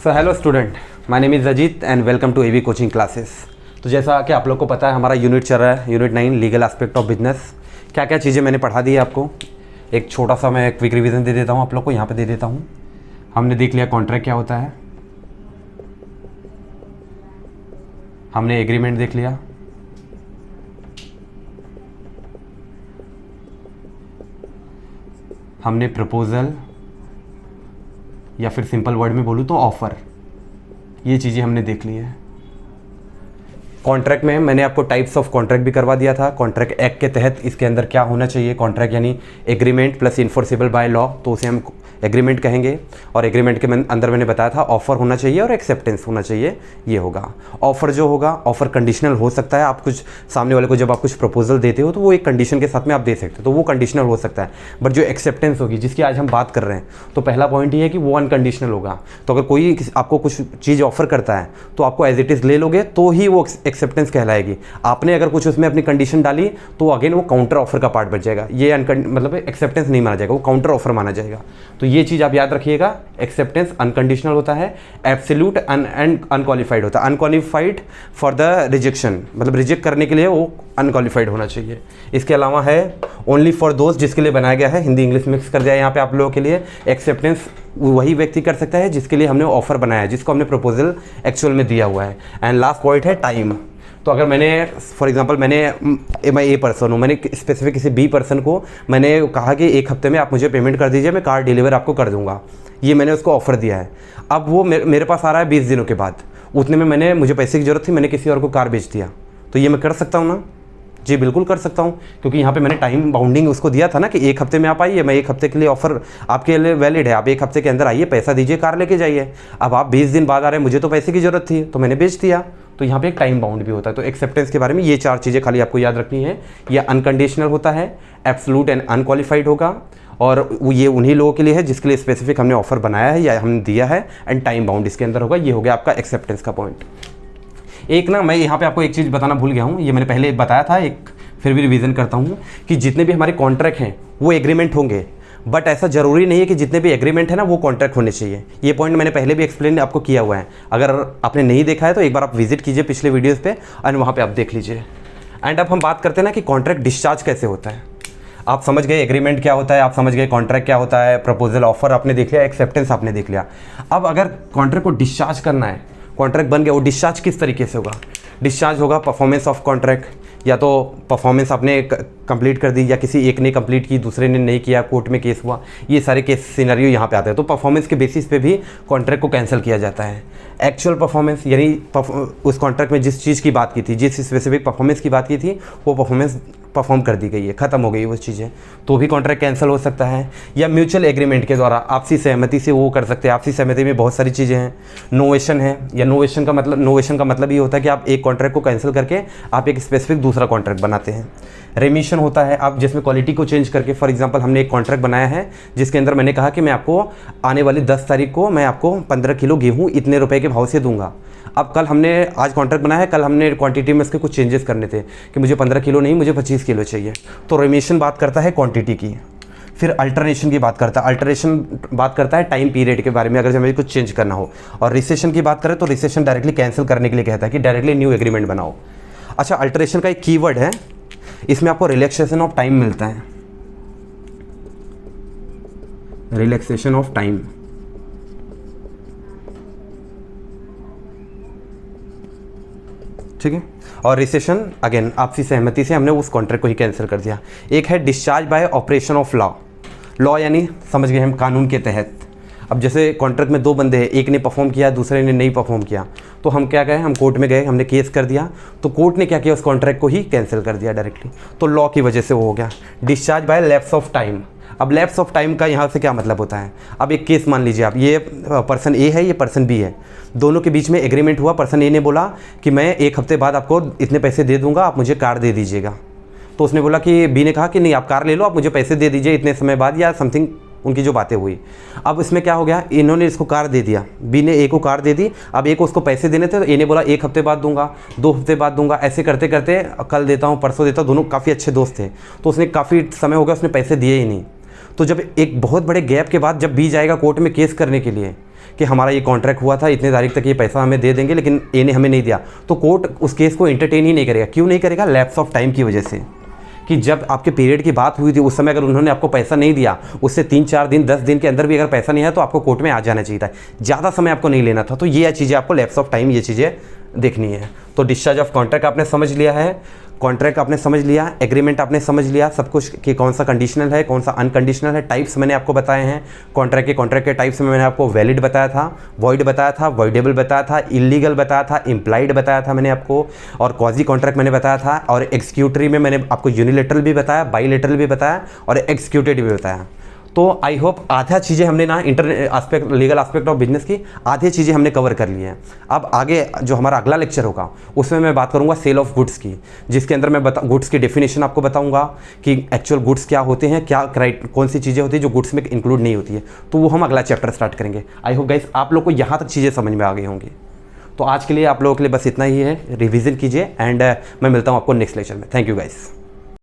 So hello student, my name is Ajit and welcome to AV coaching classes. तो जैसा कि आप लोग को पता है, हमारा यूनिट चल रहा है unit 9 legal aspect of business. क्या क्या चीज़ें मैंने पढ़ा दी है आपको, एक छोटा सा मैं क्विक रिवीजन दे देता हूँ आप लोग को, यहाँ पे दे देता हूँ। हमने देख लिया कॉन्ट्रैक्ट क्या होता है, हमने एग्रीमेंट देख लिया, हमने प्रपोजल या फिर सिंपल वर्ड में बोलूँ तो ऑफ़र, ये चीज़ें हमने देख ली है। कॉन्ट्रैक्ट में मैंने आपको टाइप्स ऑफ कॉन्ट्रैक्ट भी करवा दिया था। कॉन्ट्रैक्ट एक्ट के तहत इसके अंदर क्या होना चाहिए, कॉन्ट्रैक्ट यानी agreement plus enforceable by law, तो उसे हम एग्रीमेंट कहेंगे। और एग्रीमेंट के अंदर मैंने बताया था ऑफर होना चाहिए और एक्सेप्टेंस होना चाहिए, ये होगा। ऑफर जो होगा, ऑफर कंडीशनल हो सकता है। आप कुछ सामने वाले को जब आप कुछ प्रपोजल देते हो तो वो एक कंडीशन के साथ में आप दे सकते हो, तो वो कंडीशनल हो सकता है। बट जो एक्सेप्टेंस होगी, जिसकी आज हम बात कर रहे हैं, तो पहला पॉइंट ये है कि वो अनकंडीशनल होगा। तो अगर कोई आपको कुछ चीज़ ऑफर करता है तो आपको एज इट इज़ ले लोगे तो ही वो एक्सेप्टेंस कहलाएगी। आपने अगर कुछ उसमें अपनी कंडीशन डाली तो अगेन वो काउंटर ऑफर का पार्ट बच जाएगा, ये मतलब एक्सेप्टेंस नहीं माना जाएगा, वो काउंटर ऑफर माना जाएगा। तो ये चीज़ आप याद रखिएगा, एक्सेप्टेंस अनकंडीशनल होता है, एब्सोल्यूट एंड अनक्वालिफाइड होता है। अनक्वालिफाइड फॉर द रिजेक्शन, मतलब रिजेक्ट करने के लिए वो अनक्वालिफाइड होना चाहिए। इसके अलावा है ओनली फॉर दोस्त, जिसके लिए बनाया गया है, हिंदी इंग्लिश मिक्स कर दिया है यहाँ पे आप लोगों के लिए। एक्सेप्टेंस वही व्यक्ति कर सकता है जिसके लिए हमने ऑफर बनाया है, जिसको हमने प्रपोजल एक्चुअल में दिया हुआ है। एंड लास्ट पॉइंट है टाइम। तो अगर मैंने फॉर एग्जांपल मैं ए पर्सन हूँ, मैंने स्पेसिफिक किसी बी पर्सन को मैंने कहा कि 1 हफ्ते में आप मुझे पेमेंट कर दीजिए, मैं कार डिलीवर आपको कर दूंगा, ये मैंने उसको ऑफर दिया है। अब वो मेरे पास आ रहा है 20 दिनों के बाद, उतने में मुझे पैसे की ज़रूरत थी, मैंने किसी और को कार बेच दिया, तो ये मैं कर सकता हूँ ना? जी बिल्कुल कर सकता हूँ, क्योंकि यहाँ पे मैंने टाइम बाउंडिंग उसको दिया था ना कि 1 हफ्ते में आप आइए, मैं 1 हफ्ते के लिए ऑफर आपके लिए वैलिड है, आप 1 हफ्ते के अंदर आइए, पैसा दीजिए, कार लेके जाइए। अब आप 20 दिन बाद आ रहे हैं, मुझे तो पैसे की ज़रूरत थी तो मैंने बेच दिया, तो यहाँ पे एक टाइम बाउंड भी होता है। तो एक्सेप्टेंस के बारे में ये 4 चीज़ें खाली आपको याद रखनी है। ये अनकंडीशनल होता है, एब्सोल्यूट एंड अनक्वालिफाइड होगा, और ये उन्हीं लोगों के लिए है जिसके लिए स्पेसिफिक हमने ऑफर बनाया है या हमने दिया है, एंड टाइम बाउंड इसके अंदर होगा। ये हो गया आपका एक्सेप्टेंस का पॉइंट। एक ना मैं यहाँ पे आपको एक चीज़ बताना भूल गया हूँ, ये मैंने पहले बताया था, एक फिर भी रिवीजन करता हूँ कि जितने भी हमारे कॉन्ट्रैक्ट हैं वो एग्रीमेंट होंगे, बट ऐसा ज़रूरी नहीं है कि जितने भी एग्रीमेंट है ना वो कॉन्ट्रैक्ट होने चाहिए। ये पॉइंट मैंने पहले भी एक्सप्लेन आपको किया हुआ है, अगर आपने नहीं देखा है तो एक बार आप विजिट कीजिए पिछले वीडियोज़ पे और वहाँ पे आप देख लीजिए। एंड अब हम बात करते हैं ना कि कॉन्ट्रैक्ट डिस्चार्ज कैसे होता है। आप समझ गए एग्रीमेंट क्या होता है, आप समझ गए कॉन्ट्रैक्ट क्या होता है, प्रपोजल ऑफर आपने देख लिया, एक्सेप्टेंस आपने देख लिया। अब अगर कॉन्ट्रैक्ट को डिस्चार्ज करना है, कॉन्ट्रैक्ट बन गया, वो डिस्चार्ज किस तरीके से होगा? डिस्चार्ज होगा परफॉर्मेंस ऑफ कॉन्ट्रैक्ट, या तो परफॉर्मेंस आपने कंप्लीट कर दी या किसी एक ने कंप्लीट की, दूसरे ने नहीं किया, कोर्ट में केस हुआ, ये सारे केस सिनेरियो यहाँ पे आते हैं। तो परफॉर्मेंस के बेसिस पे भी कॉन्ट्रैक्ट को कैंसिल किया जाता है। एक्चुअल परफॉर्मेंस यानी उस कॉन्ट्रैक्ट में जिस चीज़ की बात की थी, जिस स्पेसिफिक परफॉर्मेंस की बात की थी, वो परफॉर्मेंस परफॉर्म कर दी गई है, ख़त्म हो गई वो चीज़ें, तो भी कॉन्ट्रैक्ट कैंसिल हो सकता है। या म्यूचुअल एग्रीमेंट के द्वारा आपसी सहमति से वो कर सकते हैं। आपसी सहमति में बहुत सारी चीज़ें हैं। नोवेशन है, या नोवेशन का मतलब ये होता है कि आप एक कॉन्ट्रैक्ट को कैंसिल करके आप एक स्पेसिफिक दूसरा कॉन्ट्रैक्ट बनाते हैं। रेमिशन होता है, आप जिसमें क्वालिटी को चेंज करके, फॉर एग्जांपल हमने एक कॉन्ट्रैक्ट बनाया है जिसके अंदर मैंने कहा कि मैं आपको आने वाली 10 तारीख को मैं आपको 15 किलो गेहूँ इतने रुपए के भाव से दूंगा। अब कल हमने आज कॉन्ट्रैक्ट बनाया है, कल हमने क्वांटिटी में इसके कुछ चेंजेस करने थे कि मुझे 15 किलो नहीं, मुझे 25 किलो चाहिए। तो रेमिशन बात करता है क्वांटिटी की। फिर अल्टरनेशन की बात करता है, अल्टरेशन बात करता है टाइम पीरियड के बारे में, अगर हमें कुछ चेंज करना हो। और रिसेशन की बात करें तो रिसेशन डायरेक्टली कैंसिल करने के लिए कहता है कि डायरेक्टली न्यू एग्रीमेंट बनाओ। अच्छा, अल्टरेशन का एक कीवर्ड है, इसमें आपको रिलैक्सेशन ऑफ टाइम मिलता है, रिलैक्सेशन ऑफ टाइम। ठीक है। और रिसेशन अगेन आपसी सहमति से हमने उस कॉन्ट्रैक्ट को ही कैंसिल कर दिया। एक है discharge by operation of law. Law यानी समझ गए हम, कानून के तहत। अब जैसे कॉन्ट्रैक्ट में 2 बंदे हैं, एक ने परफॉर्म किया, दूसरे ने नहीं परफॉर्म किया, तो हम क्या गए, हम कोर्ट में गए, हमने केस कर दिया, तो कोर्ट ने क्या किया, उस कॉन्ट्रैक्ट को ही कैंसिल कर दिया डायरेक्टली। तो लॉ की वजह से वो हो गया। Discharge by lapse of time. अब लैप्स ऑफ टाइम का यहाँ से क्या मतलब होता है? अब एक केस मान लीजिए आप, ये पर्सन ए है, ये पर्सन बी है, दोनों के बीच में एग्रीमेंट हुआ। पर्सन ए ने बोला कि मैं 1 हफ्ते बाद आपको इतने पैसे दे दूंगा, आप मुझे कार दे दीजिएगा। तो उसने बोला कि बी ने कहा कि नहीं, आप कार ले लो, आप मुझे पैसे दे दीजिए इतने समय बाद, या समथिंग उनकी जो बातें हुई। अब इसमें क्या हो गया, इन्होंने इसको कार दे दिया, बी ने ए को कार दे दी। अब ए को उसको पैसे देने थे, तो ए ने बोला 1 हफ्ते बाद दूंगा, 2 हफ्ते बाद दूंगा, ऐसे करते करते कल देता हूँ, परसों देता हूँ। दोनों काफ़ी अच्छे दोस्त थे, तो उसने काफ़ी समय हो गया, उसने पैसे दिए ही नहीं। तो जब एक बहुत बड़े गैप के बाद जब बी जाएगा कोर्ट में केस करने के लिए कि हमारा ये कॉन्ट्रैक्ट हुआ था, इतने तारीख तक ये पैसा हमें दे देंगे, लेकिन ए ने हमें नहीं दिया, तो कोर्ट उस केस को एंटरटेन ही नहीं करेगा। क्यों नहीं करेगा? लैप्स ऑफ टाइम की वजह से, कि जब आपके पीरियड की बात हुई थी उस समय अगर उन्होंने आपको पैसा नहीं दिया, उससे 3-4 दिन 10 दिन के अंदर भी अगर पैसा नहीं है तो आपको कोर्ट में आ जाना चाहिए था, ज़्यादा समय आपको नहीं लेना था। तो ये चीज़ें आपको लैप्स ऑफ टाइम, ये चीज़ें देखनी है। तो डिस्चार्ज ऑफ कॉन्ट्रैक्ट आपने समझ लिया है, कॉन्ट्रैक्ट आपने समझ लिया, एग्रीमेंट आपने समझ लिया, सब कुछ कि कौन सा कंडीशनल है, कौन सा अनकंडीशनल है। टाइप्स मैंने आपको बताए हैं कॉन्ट्रैक्ट के टाइप्स में मैंने आपको वैलिड बताया था, वॉइड बताया था, वॉइडेबल बताया था, इलीगल बताया था, इम्प्लाइड बताया था मैंने आपको, और क्वाजी कॉन्ट्रैक्ट मैंने बताया था, और एक्सिक्यूटरी में मैंने आपको यूनिलेटरल भी बताया, बाईलेटरल भी बताया, और एक्सिक्यूटेड भी बताया। तो आई होप आधा चीज़ें हमने ना लीगल एस्पेक्ट ऑफ बिजनेस की आधी चीज़ें हमने कवर कर ली हैं। अब आगे जो हमारा अगला लेक्चर होगा उसमें मैं बात करूंगा सेल ऑफ गुड्स की, जिसके अंदर मैं गुड्स की डेफिनेशन आपको बताऊंगा कि एक्चुअल गुड्स क्या होते हैं, क्या कौन सी चीज़ें होती है जो गुड्स में इंक्लूड नहीं होती है। तो वो हम अगला चैप्टर स्टार्ट करेंगे। आई होप गाइस आप लोग को यहाँ तक चीज़ें समझ में आ गई होंगी। तो आज के लिए आप लोगों के लिए बस इतना ही है, रिविज़न कीजिए एंड मैं मिलता हूँ आपको नेक्स्ट लेक्चर में। Thank you guys.